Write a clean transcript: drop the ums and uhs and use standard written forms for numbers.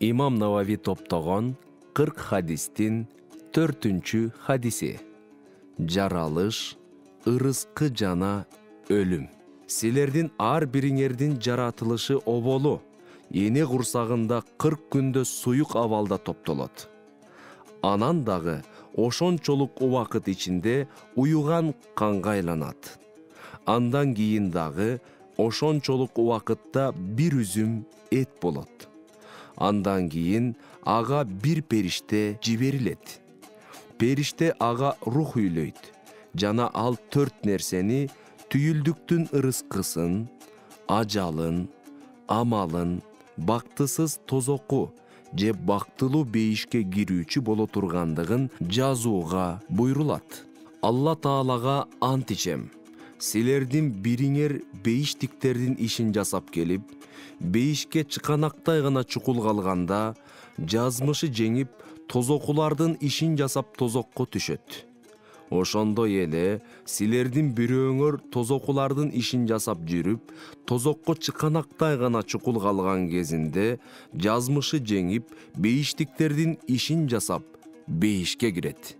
İmam Navavi toптогон 40 hadistin 4-cü hadisi. Жаралыш, ырыскы жана өлүм. Силердин ар бириңердин жаратылышы оболу, эне курсагында 40 күндө суюк абалда топтолот. Анан дагы ошончолук убакыт ичинде уюган канга айланат. Андан кийин дагы ошончолук убакытта бир үзүм эт болот. Андан кийин ага бир периште жиберилет. Периште ага рух үйлөйт. Жана ал 4 нерсени түйүлдүктүн ырыскысын, ажалын, амалын, бактысыз тозоку же бактылуу бейишке кирүүчү боло тургандыгын жазууга буйрулат. Алла Таалага ант ичем. Силердин бириңер бейиштиктердин ишин жасап келип, бейишке чыканактай гана чукул калганда, жазмышы жеңип, тозокулардын ишин жасап тозокко түшөт. Ошондой эле силердин бирөөңөр тозокулардын ишин жасап жүрүп, тозокко чыканактай гана чукул калган кезинде, жазмышы жеңип, бейиштиктердин ишин жасап, бейишке кирет.